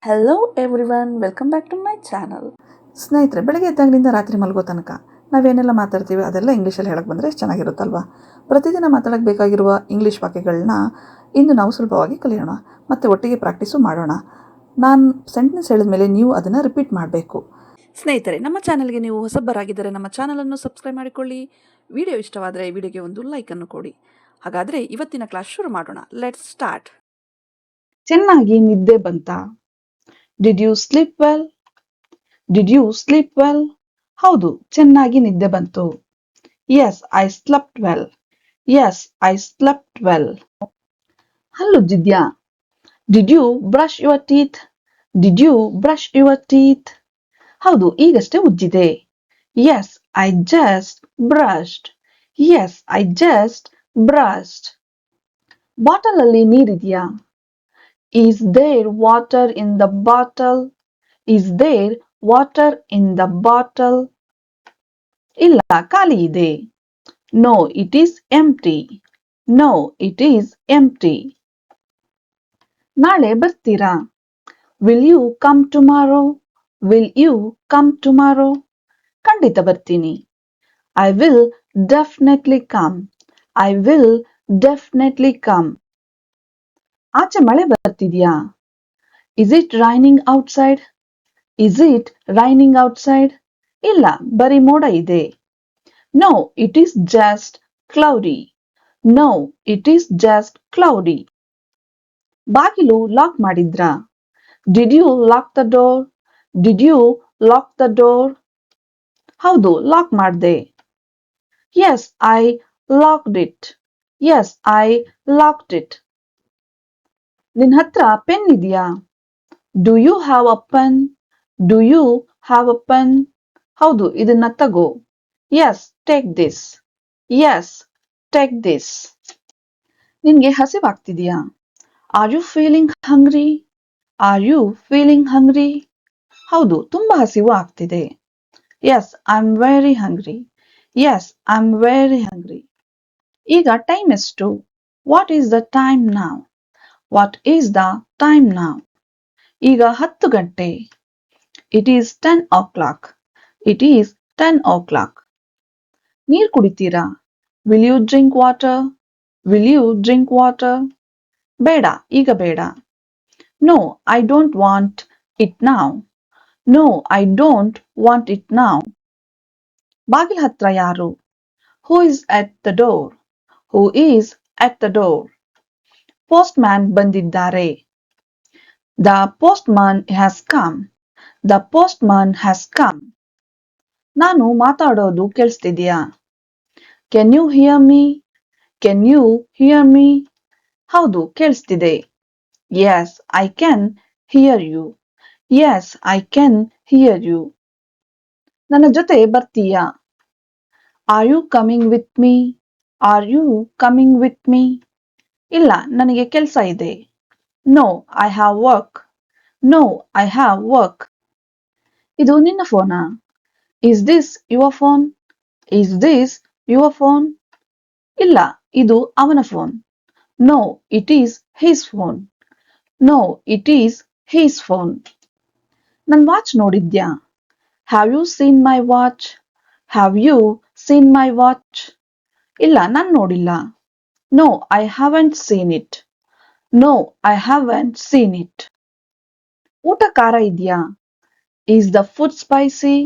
Hello everyone, welcome back to my channel. ಸ್ನೇಹಿತರೆ, ಬೆಳಗ್ಗೆ ಎದ್ದಾಗಿನಿಂದ ರಾತ್ರಿ ಮಲಗೋ ತನಕ ನಾವೇನೆಲ್ಲ ಮಾತಾಡ್ತೀವಿ ಅದೆಲ್ಲ ಇಂಗ್ಲೀಷಲ್ಲಿ ಹೇಳಕ್ಕೆ ಬಂದರೆ ಎಷ್ಟು ಚೆನ್ನಾಗಿರುತ್ತಲ್ವ. ಪ್ರತಿದಿನ ಮಾತಾಡೋಕ್ಕೆ ಬೇಕಾಗಿರುವ ಇಂಗ್ಲೀಷ್ ವಾಕ್ಯಗಳನ್ನ ಇಂದು ನಾವು ಸುಲಭವಾಗಿ ಕಲಿಯೋಣ ಮತ್ತು ಒಟ್ಟಿಗೆ ಪ್ರಾಕ್ಟೀಸು ಮಾಡೋಣ. ನಾನು ಸೆಂಟೆನ್ಸ್ ಹೇಳಿದ ಮೇಲೆ ನೀವು ಅದನ್ನು ರಿಪೀಟ್ ಮಾಡಬೇಕು. ಸ್ನೇಹಿತರೆ, ನಮ್ಮ ಚಾನಲ್ಗೆ ನೀವು ಹೊಸಬರಾಗಿದ್ದರೆ ನಮ್ಮ ಚಾನಲನ್ನು ಸಬ್ಸ್ಕ್ರೈಬ್ ಮಾಡಿಕೊಳ್ಳಿ. ವಿಡಿಯೋ ಇಷ್ಟವಾದರೆ ವಿಡಿಯೋಗೆ ಒಂದು ಲೈಕನ್ನು ಕೊಡಿ. ಹಾಗಾದರೆ ಇವತ್ತಿನ ಕ್ಲಾಸ್ ಶುರು ಮಾಡೋಣ. Let's start. ಚೆನ್ನಾಗಿ ನಿದ್ದೆ ಬಂತಾ? Did you sleep well? Did you sleep well? ಹೌದು, ಚೆನ್ನಾಗಿ ನಿದ್ದೆ ಬಂತು. Yes, I slept well. Yes, I slept well. ಹಲ್ಲುಜ್ಜಿದ್ಯಾ? Did you brush your teeth? Did you brush your teeth? ಹೌದು, ಈಗಷ್ಟೇ ಉಜ್ಜಿದೆ. Yes, I just brushed. Yes, I just brushed. Bottle ಅಲ್ಲಿ ನೀರಿದೆಯಾ? Is there water in the bottle? Is there water in the bottle? ಇಲ್ಲ, ಖಾಲಿ ಇದೆ. No, it is empty. No, it is empty. ನಾಳೆ ಬರ್ತೀರಾ? Will you come tomorrow? Will you come tomorrow? ಖಂಡಿತ ಬರ್ತೀನಿ. I will definitely come. I will definitely come. ಆಚೆ ಮಳೆ ಬರ್ತಿದ್ಯಾ? Is it raining outside? Is it raining outside? ಇಲ್ಲ, ಬರೀ ಮೋಡ ಇದೆ. No, it is just cloudy. No, it is just cloudy. ಬಾಗಿಲು lock ಮಾಡಿದ್ರಾ? Did you lock the door? Did you lock the door? ಹೌದು, lock ಮಾಡ್ದೆ. Yes, I locked it. Yes, I locked it. ನಿನ್ ಹತ್ರ ಪೆನ್ ಇದೆಯಾ? Do you have a pen? Do you have a pen? ಹೌದು, ಇದನ್ನ ತಗೋ. Yes, take this. Yes, take this. ನಿನ್ಗೆ ಹಸಿವಾಗ್ತಿದೆಯಾ? Are you feeling hungry? Are you feeling hungry? ಹೌದು, ತುಂಬಾ ಹಸಿವು ಆಗ್ತಿದೆ. Yes, I'm very hungry. Yes, I'm very hungry. ಈಗ time ಎಷ್ಟು? What is the time now? What is the time now? ಈಗ 10 ಗಂಟೆ. It is 10 o'clock. It is 10 o'clock. ನೀರ್ ಕುಡಿತೀರಾ? Will you drink water? Will you drink water? ಬೇಡ, ಈಗ ಬೇಡ. No, I don't want it now. No, I don't want it now. ಬಾಗಿಲ ಹತ್ರ ಯಾರು? Who is at the door? Who is at the door? Postman ಬಂದಿದ್ದಾರೆ. The postman has come. The postman has come. ನಾನು ಮಾತಾಡೋದು ಕೇಳಿಸ್ತಿದ್ಯಾ? Can you hear me? Can you hear me? ಹೌದು, ಕೇಳಿಸ್ತಿದೆ. Yes, I can hear you. Yes, I can hear you. ನನ್ನ ಜೊತೆ ಬರ್ತೀಯಾ? Are you coming with me? Are you coming with me? ಇಲ್ಲ, ನನಗೆ ಕೆಲಸ ಇದೆ. No, I have work. No, I have work. ಇದು ನಿನ್ನ ಫೋನಾ? Is this your phone? Is this your phone? ಇಲ್ಲ, ಇದು ಅವನ phone. No, it is his phone. No, it is his phone. ನನ್ ವಾಚ್ ನೋಡಿದ್ಯಾ? Have you seen my watch? Have you seen my watch? ಇಲ್ಲ, ನಾನ್ ನೋಡಿಲ್ಲ. No, I haven't seen it. No, I haven't seen it. ಊಟ ಖಾರ ಇದ್ಯಾ? Is the food spicy?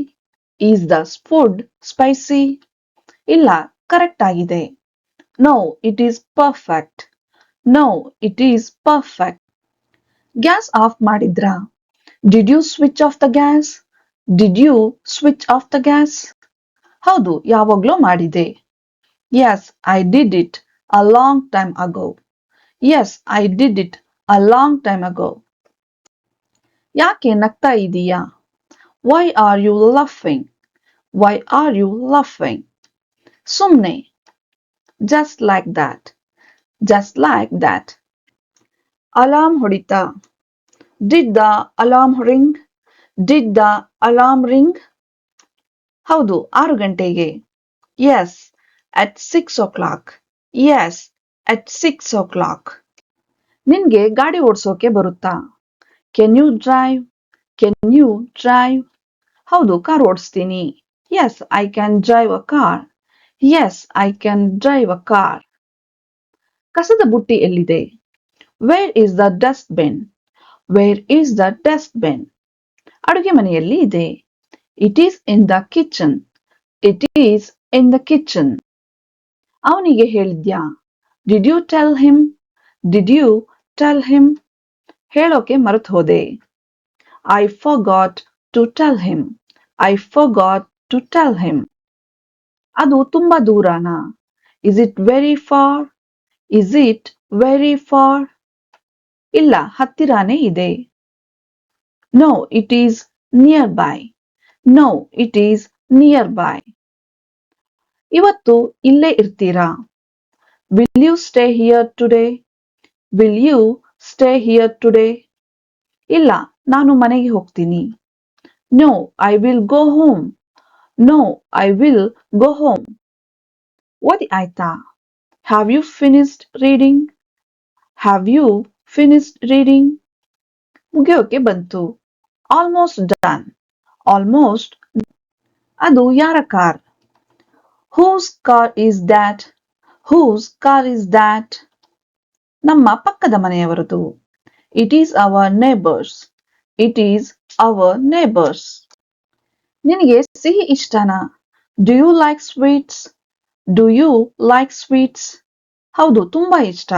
Is the food spicy? ಇಲ್ಲ, correct ಆಗಿದೆ. No, it is perfect. No, it is perfect. Gas off ಮಾಡಿದ್ರಾ? Did you switch off the gas? Did you switch off the gas? ಹೌದು, ಯಾವಾಗ್ಲೋ ಮಾಡಿದೆ. Yes, I did it a long time ago. Yes, I did it a long time ago. ಯಾಕೆ ನಗ್ತಾ ಇದೀಯಾ? Why are you laughing? Why are you laughing? ಸುಮ್ನೆ. Just like that. Just like that. Alarm ಹೊಡಿತಾ? Did the alarm ring? Did the alarm ring? ಹೌದು, 6 ಗಂಟೆಗೆ. Yes, at 6 o'clock. Yes, at 6 o'clock. ನಿನ್ಗೆ ಗಾಡಿ ಓಡ್ಸೋಕೆ ಬರುತ್ತಾ? Can you drive? Can you drive? ಹೌದು car ಓಡಿಸ್ತೀನಿ. Yes, I can drive a car. Yes, I can drive a car. ಕಸದ ಬುಟ್ಟಿ ಎಲ್ಲಿದೆ? Where is the dustbin? Where is the dustbin? ಅಡುಗೆ ಮನೆಯಲ್ಲಿ ಇದೆ. It is in the kitchen. It is in the kitchen. ಅವನಿಗೆ ಹೇಳಿದ್ಯಾ? Did you tell him? Did you tell him? ಹೇಳೋಕೆ ಮರೆತು ಹೋದೆ. I forgot to tell him. I forgot to tell him. ಅದು ತುಂಬಾ ದೂರನಾ? Is it very far? Is it very far? ಇಲ್ಲ ಹತ್ತಿರಾನೇ ಇದೆ. No, it is nearby. No, it is nearby. ಇವತ್ತು ಇಲ್ಲೇ ಇರ್ತೀರಾ? Will you stay here today? Will you stay here today? ಇಲ್ಲ ನಾನು ಮನೆಗೆ ಹೋಗ್ತೀನಿ. No, I will go home. No, I will go home. ಓದಿ ಆಯ್ತಾ? Have you finished reading? Have you finished reading? ಮುಗಿಯೋಕೆ ಬಂತು. Almost done. Almost. ಅದು ಯಾರ car? Whose car is that? Whose car is that? ನಮ್ಮ ಪಕ್ಕದ ಮನೆಯವರದು. It is our neighbors. It is our neighbors. ನಿನಗೆ ಸಿಹಿ ಇಷ್ಟನಾ? Do you like sweets? Do you like sweets? ಹೌದು ತುಂಬಾ ಇಷ್ಟ.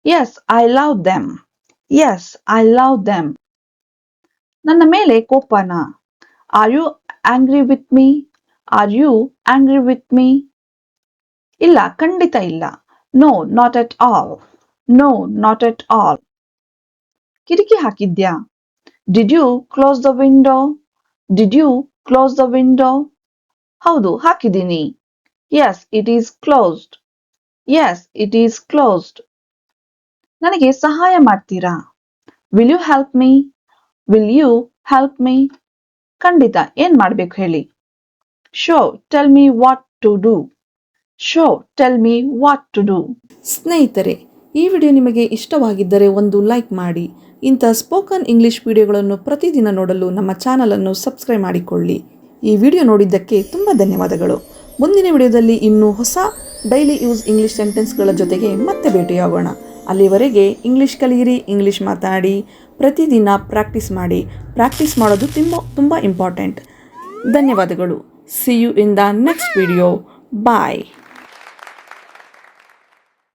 Yes, I love them. Yes, I love them. ನನ್ನ ಮೇಲೆ ಕೋಪನಾ? Are you angry with me? Are you angry with me? ಇಲ್ಲ ಖಂಡಿತ ಇಲ್ಲ. No, not at all. No, not at all. ಕಿಟಕಿ ಹಾಕಿದ್ಯಾ? Did you close the window? Did you close the window? ಹೌದು ಹಾಕಿದ್ದೀನಿ. Yes, it is closed. Yes, it is closed. ನನಗೆ ಸಹಾಯ ಮಾಡ್ತೀರಾ? Will you help me? Will you help me? ಖಂಡಿತ ಏನ್ ಮಾಡ್ಬೇಕು ಹೇಳಿ. Sure, tell me what to do. Sure, tell me what to do. ಸ್ನೇಹಿತರೆ, ಈ ವಿಡಿಯೋ ನಿಮಗೆ ಇಷ್ಟವಾಗಿದ್ದರೆ ಒಂದು ಲೈಕ್ ಮಾಡಿ. ಇಂಥ ಸ್ಪೋಕನ್ ಇಂಗ್ಲಿಷ್ ವಿಡಿಯೋಗಳನ್ನು ಪ್ರತಿದಿನ ನೋಡಲು ನಮ್ಮ ಚಾನಲನ್ನು ಸಬ್ಸ್ಕ್ರೈಬ್ ಮಾಡಿಕೊಳ್ಳಿ. ಈ ವಿಡಿಯೋ ನೋಡಿದ್ದಕ್ಕೆ ತುಂಬ ಧನ್ಯವಾದಗಳು. ಮುಂದಿನ ವಿಡಿಯೋದಲ್ಲಿ ಇನ್ನೂ ಹೊಸ ಡೈಲಿ ಯೂಸ್ ಇಂಗ್ಲಿಷ್ ಸೆಂಟೆನ್ಸ್ಗಳ ಜೊತೆಗೆ ಮತ್ತೆ ಭೇಟಿಯಾಗೋಣ. ಅಲ್ಲಿವರೆಗೆ ಇಂಗ್ಲಿಷ್ ಕಲಿಯಿರಿ, ಇಂಗ್ಲಿಷ್ ಮಾತಾಡಿ, ಪ್ರತಿದಿನ ಪ್ರಾಕ್ಟೀಸ್ ಮಾಡಿ. ಪ್ರಾಕ್ಟೀಸ್ ಮಾಡೋದು ತುಂಬ ಇಂಪಾರ್ಟೆಂಟ್. ಧನ್ಯವಾದಗಳು. See you in the next video. Bye.